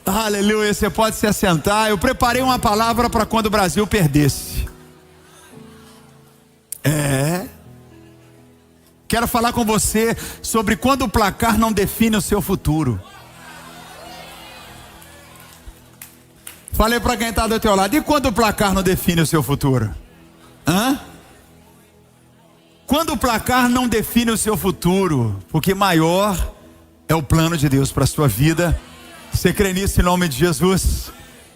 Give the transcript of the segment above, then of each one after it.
Aleluia, você pode se assentar. Eu preparei uma palavra para quando o Brasil perdesse. Quero falar com você sobre quando o placar não define o seu futuro. Falei para quem está do teu lado, e quando o placar não define o seu futuro? Quando o placar não define o seu futuro, porque maior é o plano de Deus para a sua vida. Você crê nisso em nome de Jesus?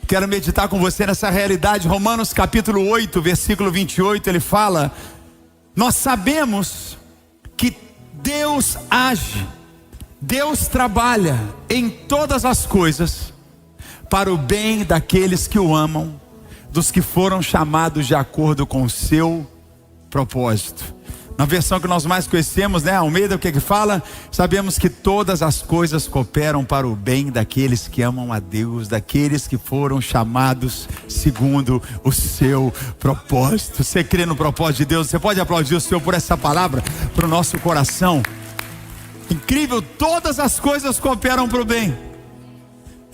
Quero meditar com você nessa realidade. Romanos capítulo 8, versículo 28, ele fala: nós sabemos que Deus age, Deus trabalha em todas as coisas para o bem daqueles que o amam, dos que foram chamados de acordo com o seu propósito. Na versão que nós mais conhecemos, né, Almeida, o que que fala? Sabemos que todas as coisas cooperam para o bem daqueles que amam a Deus, daqueles que foram chamados segundo o seu propósito. Você crê no propósito de Deus? Você pode aplaudir o Senhor por essa palavra para o nosso coração? Incrível, todas as coisas cooperam para o bem.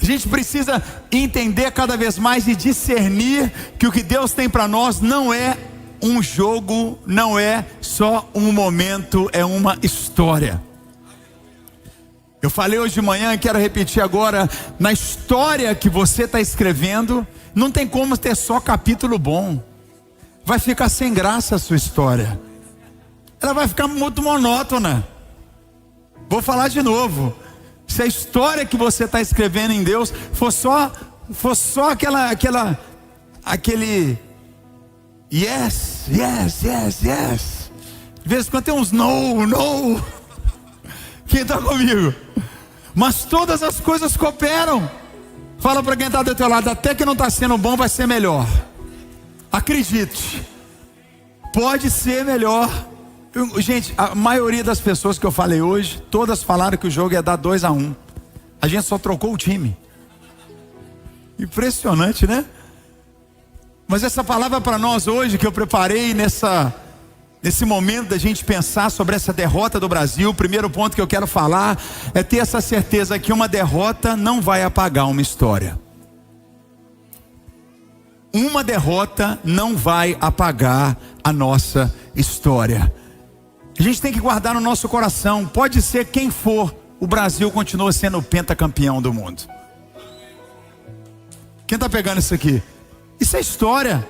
A gente precisa entender cada vez mais e discernir que o que Deus tem para nós não é um jogo, não é só um momento, é uma história. Eu falei hoje de manhã e quero repetir agora: na história que você está escrevendo, não tem como ter só capítulo bom. Vai ficar sem graça a sua história, ela vai ficar muito monótona. Vou falar de novo: se a história que você está escrevendo em Deus for só aquele yes, yes, yes, yes, de vez em quando tem uns no. Quem está comigo? Mas todas as coisas cooperam. Fala para quem está do teu lado: até que não está sendo bom, vai ser melhor. Acredite, pode ser melhor. Gente, a maioria das pessoas que eu falei hoje, todas falaram que o jogo ia dar 2-1. A gente só trocou o time. Impressionante, né? Mas essa palavra para nós hoje, que eu preparei nesse momento da gente pensar sobre essa derrota do Brasil, o primeiro ponto que eu quero falar é ter essa certeza que uma derrota não vai apagar uma história. Uma derrota não vai apagar a nossa história. A gente tem que guardar no nosso coração: pode ser quem for, o Brasil continua sendo o pentacampeão do mundo. Quem está pegando isso aqui? Isso é história.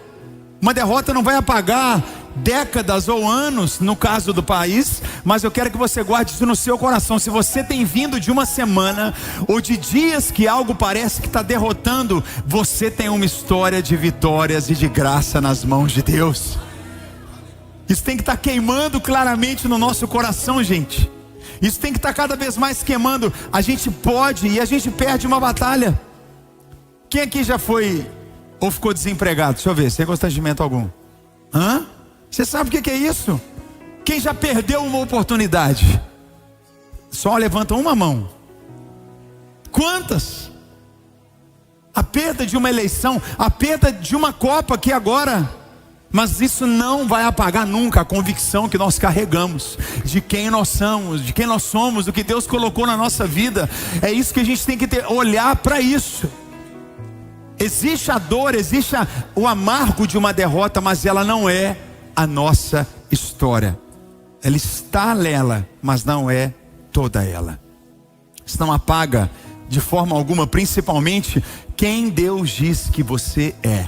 Uma derrota não vai apagar décadas ou anos, no caso do país, mas eu quero que você guarde isso no seu coração. Se você tem vindo de uma semana ou de dias que algo parece que está derrotando, você tem uma história de vitórias e de graça nas mãos de Deus. Isso tem que estar queimando claramente no nosso coração, gente. Isso tem que estar cada vez mais queimando. A gente pode e a gente perde uma batalha. Quem aqui já foi ou ficou desempregado? Deixa eu ver, sem constrangimento algum. Você sabe o que é isso? Quem já perdeu uma oportunidade? Só levanta uma mão. Quantas? A perda de uma eleição, a perda de uma Copa aqui agora. Mas isso não vai apagar nunca a convicção que nós carregamos de quem nós somos, do que Deus colocou na nossa vida. É isso que a gente tem que olhar para isso. Existe a dor, existe o amargo de uma derrota, mas ela não é a nossa história. Ela está nela, mas não é toda ela. Isso não apaga de forma alguma, principalmente quem Deus diz que você é.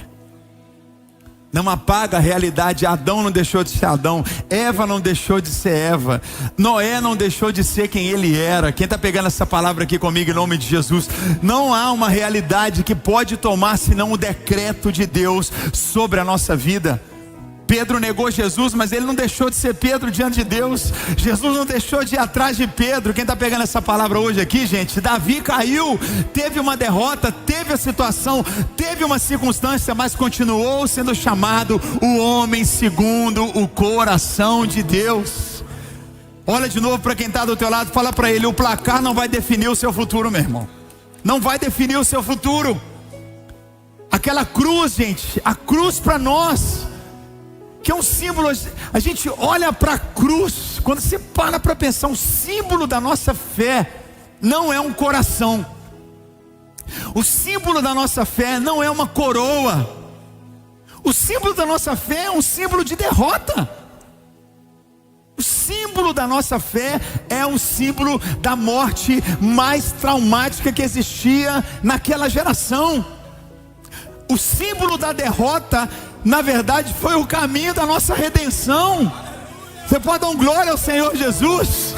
Não apaga a realidade. Adão não deixou de ser Adão, Eva não deixou de ser Eva, Noé não deixou de ser quem ele era. Quem está pegando essa palavra aqui comigo em nome de Jesus? Não há uma realidade que pode tomar senão o decreto de Deus sobre a nossa vida. Pedro negou Jesus, mas ele não deixou de ser Pedro diante de Deus. Jesus não deixou de ir atrás de Pedro. Quem está pegando essa palavra hoje aqui, gente? Davi caiu, teve uma derrota, teve a situação, teve uma circunstância, mas continuou sendo chamado o homem segundo o coração de Deus. Olha de novo para quem está do teu lado, fala para ele: o placar não vai definir o seu futuro, meu irmão. Não vai definir o seu futuro. Aquela cruz, gente, a cruz para nós, que é um símbolo. A gente olha para a cruz, quando você para pensar, um símbolo da nossa fé não é um coração. O símbolo da nossa fé não é uma coroa. O símbolo da nossa fé é um símbolo de derrota. O símbolo da nossa fé é um símbolo da morte mais traumática que existia naquela geração. O símbolo da derrota, na verdade, foi o caminho da nossa redenção. Você pode dar glória ao Senhor Jesus?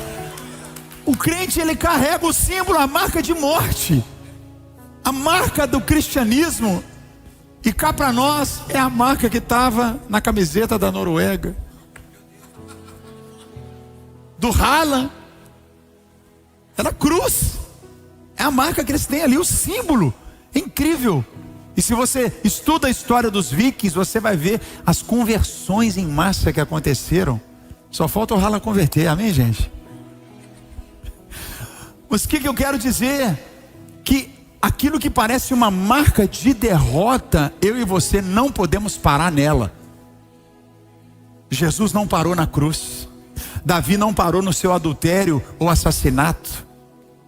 O crente, ele carrega o símbolo, a marca de morte, a marca do cristianismo. E cá para nós é a marca que estava na camiseta da Noruega, do Haaland. Era cruz. É a marca que eles têm ali, o símbolo. É incrível. E se você estuda a história dos vikings, você vai ver as conversões em massa que aconteceram. Só falta o Haaland converter, amém, gente? Mas o que eu quero dizer? Que aquilo que parece uma marca de derrota, eu e você não podemos parar nela. Jesus não parou na cruz. Davi não parou no seu adultério ou assassinato.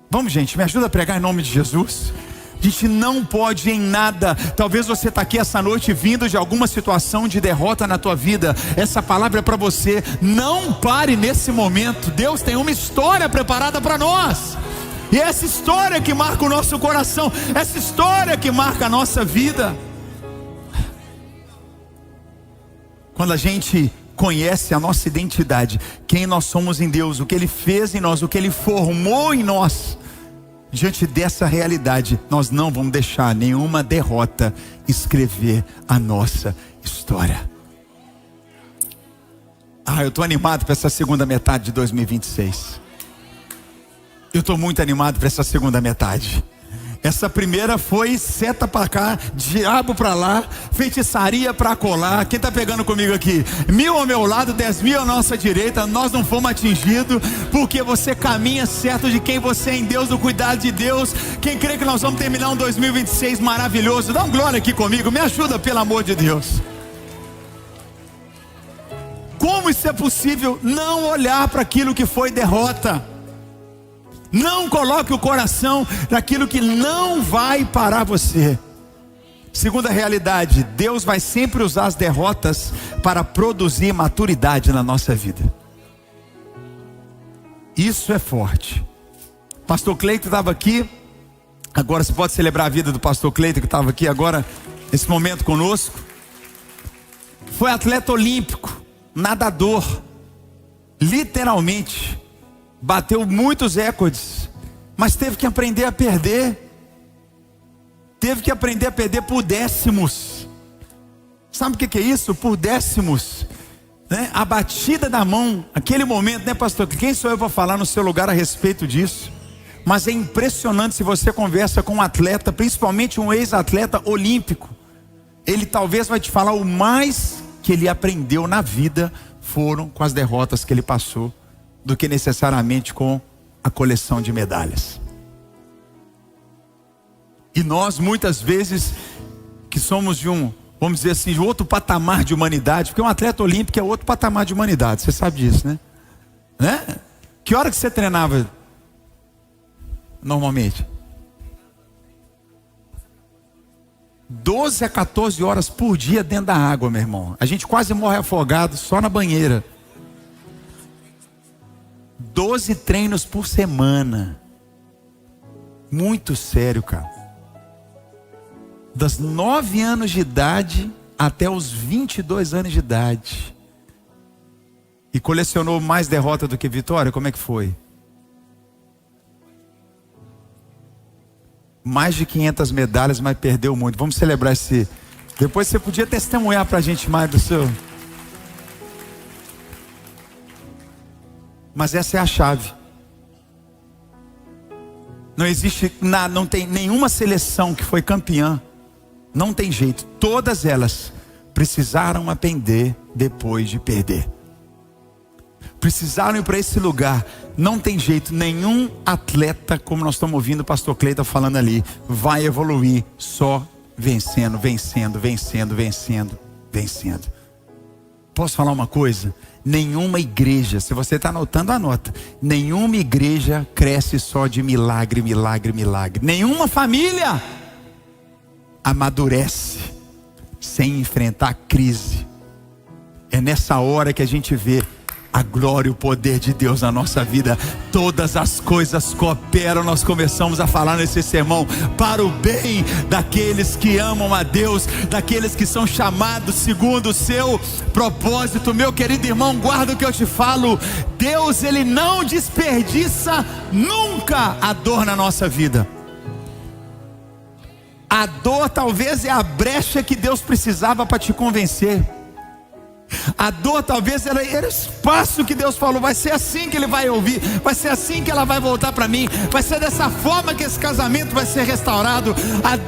Vamos, gente, me ajuda a pregar em nome de Jesus. A gente não pode em nada. Talvez você está aqui essa noite vindo de alguma situação de derrota na tua vida. Essa palavra é para você. Não pare nesse momento. Deus tem uma história preparada para nós. E é essa história que marca o nosso coração. Essa história que marca a nossa vida. Quando a gente conhece a nossa identidade, quem nós somos em Deus, o que Ele fez em nós, o que Ele formou em nós, diante dessa realidade, nós não vamos deixar nenhuma derrota escrever a nossa história. Eu estou animado para essa segunda metade de 2026. Eu estou muito animado para essa segunda metade. Essa primeira foi seta para cá, diabo para lá, feitiçaria para colar. Quem está pegando comigo aqui? 1000 ao meu lado, 10.000 à nossa direita. Nós não fomos atingidos, porque você caminha certo de quem você é em Deus, do cuidado de Deus. Quem crê que nós vamos terminar um 2026 maravilhoso, dá uma glória aqui comigo, me ajuda pelo amor de Deus. Como isso é possível? Não olhar para aquilo que foi derrota. Não coloque o coração naquilo que não vai parar você. Segunda realidade, Deus vai sempre usar as derrotas para produzir maturidade na nossa vida. Isso é forte. Pastor Cleiton estava aqui. Agora você pode celebrar a vida do pastor Cleiton, que estava aqui agora, nesse momento conosco. Foi atleta olímpico, nadador, literalmente. Bateu muitos recordes, mas teve que aprender a perder. Teve que aprender a perder por décimos. Sabe o que é isso? Por décimos, né? A batida da mão, aquele momento, né, pastor? Quem sou eu para falar no seu lugar a respeito disso? Mas é impressionante se você conversa com um atleta, principalmente um ex-atleta olímpico. Ele talvez vai te falar o mais que ele aprendeu na vida foram com as derrotas que ele passou, do que necessariamente com a coleção de medalhas. E nós muitas vezes que somos de vamos dizer assim, de outro patamar de humanidade, porque um atleta olímpico é outro patamar de humanidade, você sabe disso, né? Que hora que você treinava normalmente? 12 a 14 horas por dia dentro da água, meu irmão. A gente quase morre afogado só na banheira. 12 treinos por semana. Muito sério, cara. Das 9 anos de idade até os 22 anos de idade. E colecionou mais derrota do que vitória? Como é que foi? Mais de 500 medalhas, mas perdeu muito. Vamos celebrar esse... Depois você podia testemunhar pra gente mais do seu... Mas essa é a chave. Não existe nada, não tem nenhuma seleção que foi campeã. Não tem jeito. Todas elas precisaram aprender depois de perder. Precisaram ir para esse lugar. Não tem jeito. Nenhum atleta, como nós estamos ouvindo o pastor Cleiton falando ali, vai evoluir só vencendo, vencendo, vencendo, vencendo, vencendo. Posso falar uma coisa? nenhuma igreja, se você está anotando, anota. Nenhuma igreja cresce só de milagre, milagre, milagre. Nenhuma família amadurece sem enfrentar a crise. É nessa hora que a gente vê a glória e o poder de Deus na nossa vida. Todas as coisas cooperam, nós começamos a falar nesse sermão, para o bem daqueles que amam a Deus, daqueles que são chamados segundo o seu propósito. Meu querido irmão, guarda o que eu te falo. Deus, Ele não desperdiça nunca a dor na nossa vida. A dor talvez é a brecha que Deus precisava para te convencer. A dor talvez era o espaço que Deus falou, vai ser assim que Ele vai ouvir, vai ser assim que ela vai voltar para mim, vai ser dessa forma que esse casamento vai ser restaurado.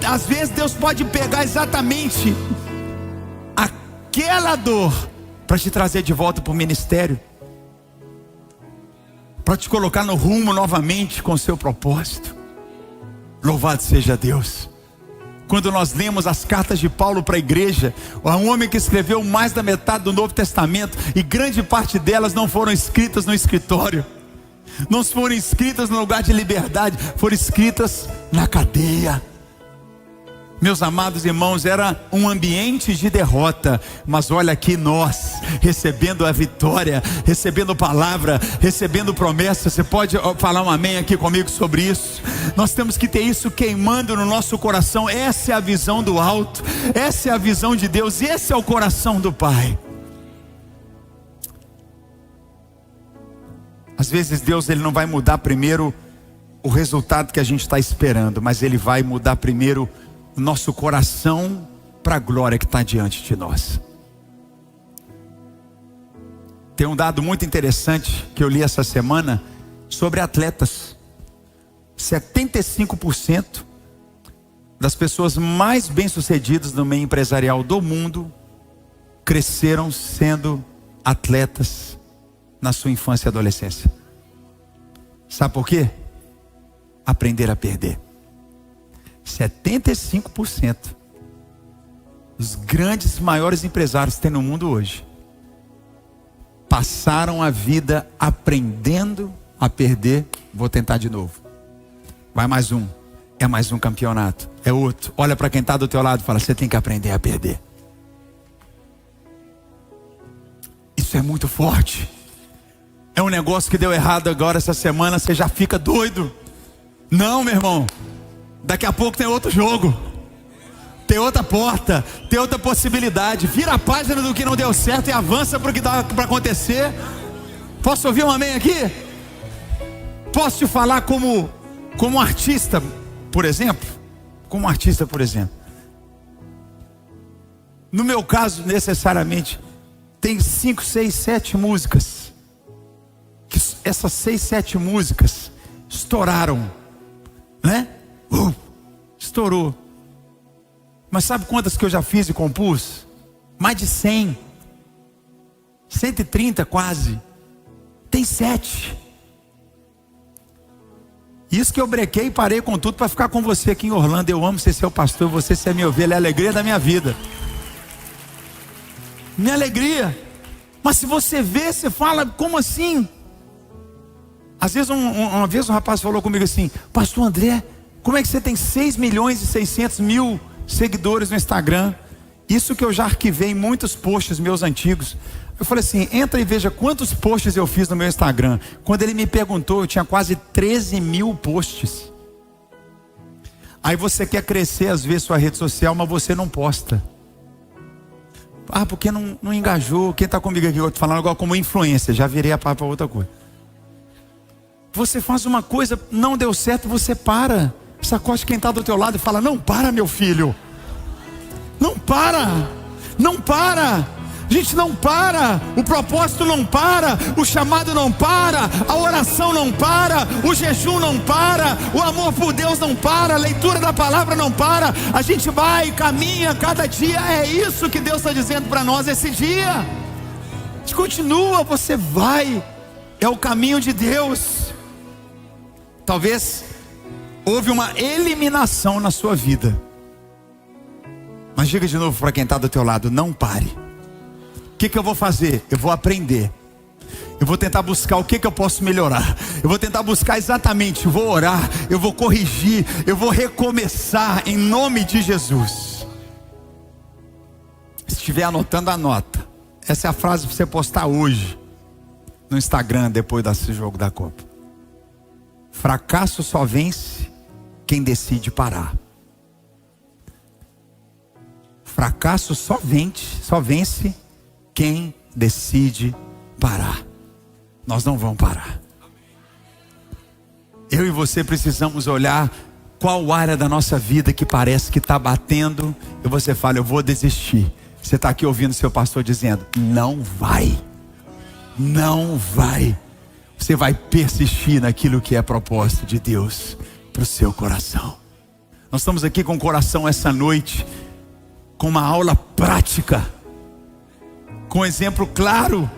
Às vezes Deus pode pegar exatamente aquela dor para te trazer de volta para o ministério, para te colocar no rumo novamente com o seu propósito. Louvado seja Deus. Quando nós lemos as cartas de Paulo para a igreja, um homem que escreveu mais da metade do Novo Testamento, e grande parte delas não foram escritas no escritório, não foram escritas no lugar de liberdade, foram escritas na cadeia. Meus amados irmãos, era um ambiente de derrota, mas olha aqui nós, recebendo a vitória, recebendo palavra, recebendo promessa. Você pode falar um amém aqui comigo sobre isso? Nós temos que ter isso queimando no nosso coração. Essa é a visão do alto, essa é a visão de Deus, esse é o coração do Pai. Às vezes Deus, Ele não vai mudar primeiro o resultado que a gente está esperando, mas Ele vai mudar primeiro o nosso coração para a glória que está diante de nós. Tem um dado muito interessante que eu li essa semana sobre atletas. 75% das pessoas mais bem-sucedidas no meio empresarial do mundo cresceram sendo atletas na sua infância e adolescência. Sabe por quê? Aprender a perder. 75% dos grandes, maiores empresários que tem no mundo hoje passaram a vida aprendendo a perder. Vou tentar de novo. Vai mais um. É mais um campeonato. É outro. Olha para quem está do teu lado e fala: você tem que aprender a perder. Isso é muito forte. É um negócio que deu errado agora essa semana, você já fica doido. Não, meu irmão. Daqui a pouco tem outro jogo, tem outra porta, tem outra possibilidade. Vira a página do que não deu certo e avança para o que dá para acontecer. Posso ouvir um amém aqui? Posso te falar como artista, por exemplo? Como artista, por exemplo. No meu caso, necessariamente, tem 5, 6, 7 músicas. Que essas 6, 7 músicas estouraram, né? Estourou. Mas sabe quantas que eu já fiz e compus? Mais de 100. 130 quase. Tem 7. Isso que eu brequei e parei com tudo para ficar com você aqui em Orlando. Eu amo ser seu pastor, você ser minha ovelha, é a alegria da minha vida. Minha alegria. Mas se você vê, você fala: como assim? Às vezes uma vez um rapaz falou comigo assim: pastor André, como é que você tem 6.600.000 seguidores no Instagram? Isso que eu já arquivei muitos posts meus antigos. Eu falei assim: entra e veja quantos posts eu fiz no meu Instagram. Quando ele me perguntou, eu tinha quase 13.000 posts. Aí você quer crescer às vezes sua rede social, mas você não posta. Ah, porque não engajou. Quem está comigo aqui, eu estou falando agora como influencer, já virei a pá para outra coisa. Você faz uma coisa, não deu certo, você para. Sacode quem está do teu lado e fala: não para, meu filho. Não para. Não para. A gente não para. O propósito não para. O chamado não para. A oração não para. O jejum não para. O amor por Deus não para. A leitura da palavra não para. A gente vai, caminha cada dia. É isso que Deus está dizendo para nós esse dia. A gente continua, você vai. É o caminho de Deus. Talvez houve uma eliminação na sua vida, mas diga de novo para quem está do teu lado: não pare. O que eu vou fazer? Eu vou aprender Eu vou tentar buscar o que eu posso melhorar. Eu vou tentar buscar exatamente, vou orar, eu vou corrigir, eu vou recomeçar em nome de Jesus. Se estiver anotando, anota. Essa é a frase para você postar hoje no Instagram depois desse jogo da Copa. Fracasso só vence quem decide parar. Fracasso só vence quem decide parar. Nós não vamos parar. Eu e você precisamos olhar qual área da nossa vida que parece que está batendo, e você fala, eu vou desistir. Você está aqui ouvindo seu pastor dizendo, não vai. Não vai. Você vai persistir naquilo que é propósito de Deus para o seu coração. Nós estamos aqui com o coração essa noite, com uma aula prática, com um exemplo claro.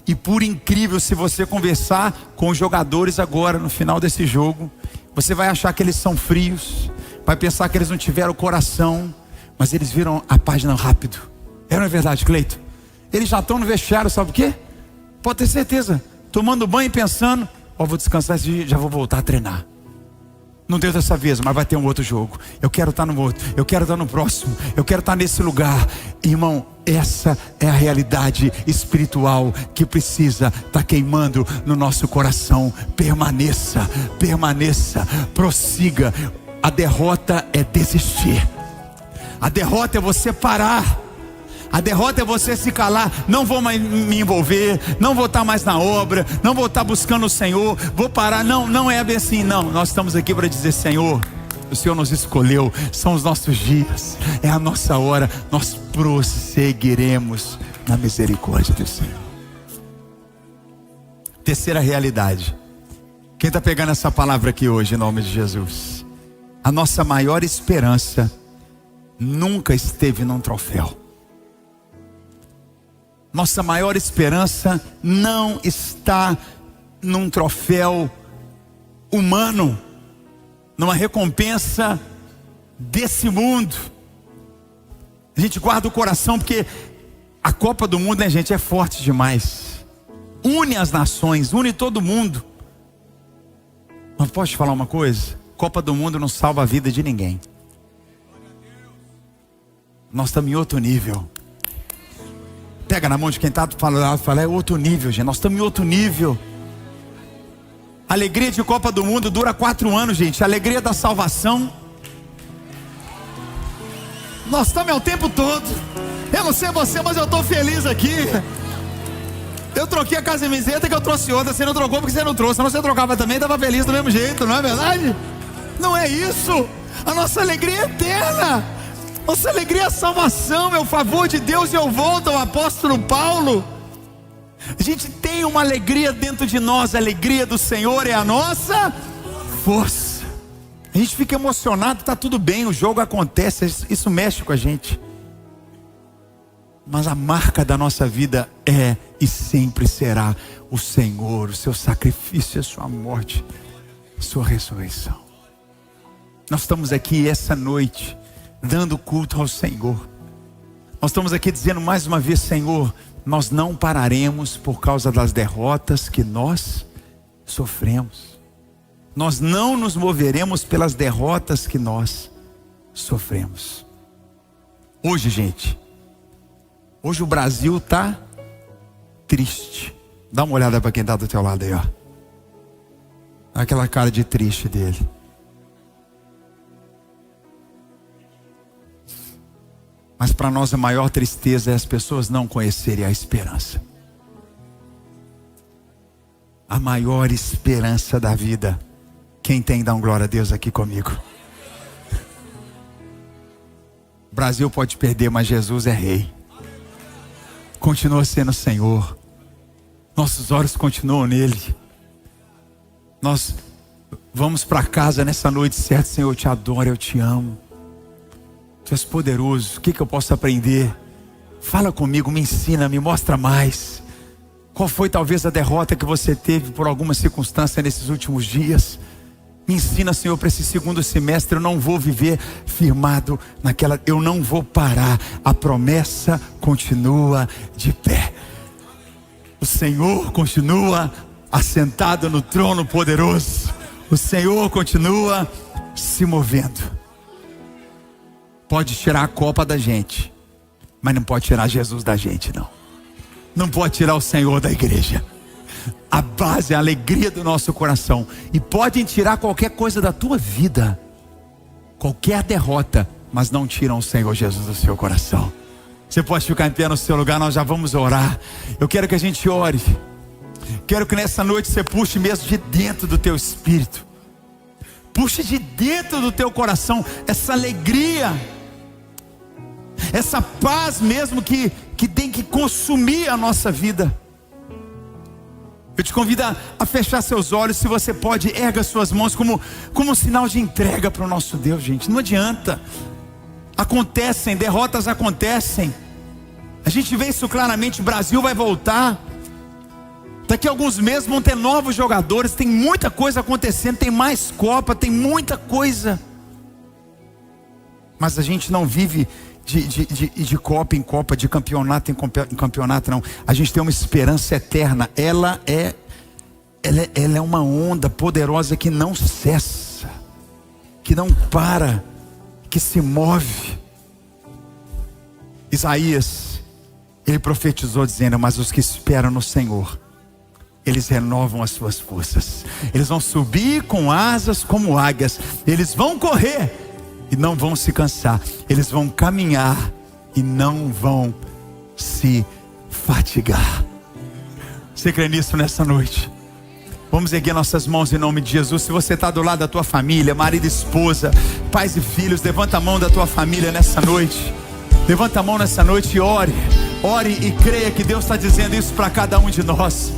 E por incrível, se você conversar com os jogadores agora, no final desse jogo, você vai achar que eles são frios, vai pensar que eles não tiveram coração, mas eles viram a página rápido. Não é verdade, Cleito? Eles já estão no vestiário, sabe o quê? Pode ter certeza, tomando banho e pensando, vou descansar esse dia, já vou voltar a treinar. Não deu dessa vez, mas vai ter um outro jogo. Eu quero estar no outro, eu quero estar no próximo, eu quero estar nesse lugar. Irmão, essa é a realidade espiritual que precisa estar queimando no nosso coração. Permaneça, prossiga. A derrota é desistir. A derrota é você parar. A derrota é você se calar. Não vou mais me envolver, não vou estar mais na obra, não vou estar buscando o Senhor, vou parar. Não é bem assim, não. Nós estamos aqui para dizer, Senhor, o Senhor nos escolheu, são os nossos dias, é a nossa hora. Nós prosseguiremos na misericórdia do Senhor. Terceira realidade. Quem está pegando essa palavra aqui hoje, em nome de Jesus? A nossa maior esperança nunca esteve num troféu. Nossa maior esperança não está num troféu humano, numa recompensa desse mundo. A gente guarda o coração porque a Copa do Mundo, né, gente, é forte demais. Une as nações, une todo mundo. Mas posso te falar uma coisa? Copa do Mundo não salva a vida de ninguém. Nós estamos em outro nível. Pega na mão de quem está falando, fala, é outro nível, gente. Nós estamos em outro nível. A alegria de Copa do Mundo dura 4 anos, gente. A alegria da salvação, nós estamos o tempo todo. Eu não sei você, mas eu estou feliz aqui. Eu troquei a camiseta que eu trouxe outra. Você não trocou porque você não trouxe. Senão você trocava também, estava feliz do mesmo jeito, não é verdade? Não é isso. A nossa alegria é eterna. Nossa alegria é a salvação, é o favor de Deus. E eu volto ao apóstolo Paulo. A gente tem uma alegria dentro de nós. A alegria do Senhor é a nossa força. A gente fica emocionado, está tudo bem, o jogo acontece, isso mexe com a gente. Mas a marca da nossa vida é e sempre será o Senhor, o seu sacrifício, a sua morte, a sua ressurreição. Nós estamos aqui essa noite dando culto ao Senhor. Nós estamos aqui dizendo mais uma vez, Senhor, nós não pararemos por causa das derrotas que nós sofremos. Nós não nos moveremos pelas derrotas que nós sofremos. Hoje, gente, hoje o Brasil está triste. Dá uma olhada para quem está do teu lado aí, ó. Aquela cara de triste dele. Mas para nós a maior tristeza é as pessoas não conhecerem a esperança. A maior esperança da vida. Quem tem, dá um glória a Deus aqui comigo. O Brasil pode perder, mas Jesus é rei. Continua sendo Senhor. Nossos olhos continuam nele. Nós vamos para casa nessa noite, certo? Senhor, eu te adoro, eu te amo. Tu és poderoso. O que eu posso aprender? Fala comigo, me ensina, me mostra mais. Qual foi talvez a derrota que você teve por alguma circunstância nesses últimos dias? Me ensina, Senhor, para esse segundo semestre. Eu não vou viver firmado naquela, eu não vou parar. A promessa continua de pé. O Senhor continua assentado no trono poderoso. O Senhor continua se movendo. Pode tirar a copa da gente, mas não pode tirar Jesus da gente, não. Não pode tirar o Senhor da igreja. A base é a alegria do nosso coração. E podem tirar qualquer coisa da tua vida, qualquer derrota, mas não tiram o Senhor Jesus do seu coração. Você pode ficar em pé no seu lugar, nós já vamos orar. Eu quero que a gente ore. Quero que nessa noite você puxe mesmo de dentro do teu espírito. Puxe de dentro do teu coração essa alegria, essa paz mesmo que tem que consumir a nossa vida. Eu te convido a fechar seus olhos. Se você pode, erga suas mãos como um sinal de entrega para o nosso Deus, gente. Não adianta. Acontecem, derrotas acontecem. A gente vê isso claramente. O Brasil vai voltar. Daqui a alguns meses vão ter novos jogadores. Tem muita coisa acontecendo. Tem mais Copa, tem muita coisa. Mas a gente não vive de Copa em Copa, de campeonato em campeonato, não. A gente tem uma esperança eterna. Ela é uma onda poderosa que não cessa, que não para, que se move. Isaías, ele profetizou dizendo: mas os que esperam no Senhor, eles renovam as suas forças. Eles vão subir com asas como águias. Eles vão correr e não vão se cansar. Eles vão caminhar e não vão se fatigar. Você crê nisso nessa noite? Vamos erguer nossas mãos em nome de Jesus. Se você está do lado da tua família, marido e esposa, pais e filhos, levanta a mão da tua família nessa noite. Levanta a mão nessa noite e ore. Ore e creia que Deus está dizendo isso para cada um de nós.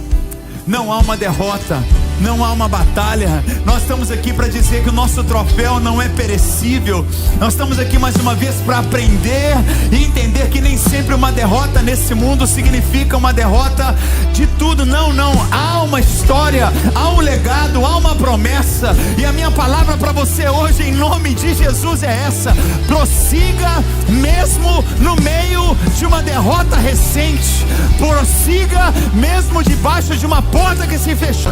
Não há uma derrota, não há uma batalha. Nós estamos aqui para dizer que o nosso troféu não é perecível. Nós estamos aqui mais uma vez para aprender e entender que nem sempre uma derrota nesse mundo significa uma derrota de tudo. Não, há uma história, há um legado, há uma promessa. E a minha palavra para você hoje em nome de Jesus é essa: prossiga mesmo no meio de uma derrota recente. Prossiga mesmo debaixo de uma porta que se fechou.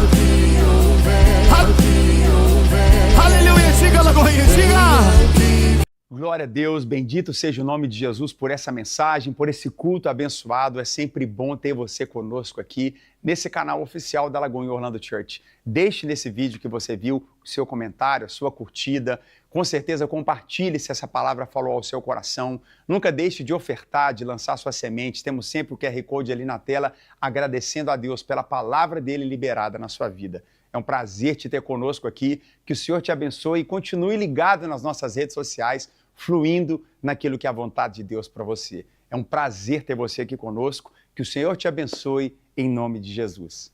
Aleluia, diga, Lagoinha, diga. Glória a Deus, bendito seja o nome de Jesus por essa mensagem, por esse culto abençoado. É sempre bom ter você conosco aqui nesse canal oficial da Lagoinha Orlando Church. Deixe nesse vídeo que você viu o seu comentário, a sua curtida. Com certeza compartilhe se essa palavra falou ao seu coração. Nunca deixe de ofertar, de lançar sua semente. Temos sempre o QR Code ali na tela, agradecendo a Deus pela palavra dele liberada na sua vida. É um prazer te ter conosco aqui. Que o Senhor te abençoe e continue ligado nas nossas redes sociais, fluindo naquilo que é a vontade de Deus para você. É um prazer ter você aqui conosco. Que o Senhor te abençoe em nome de Jesus.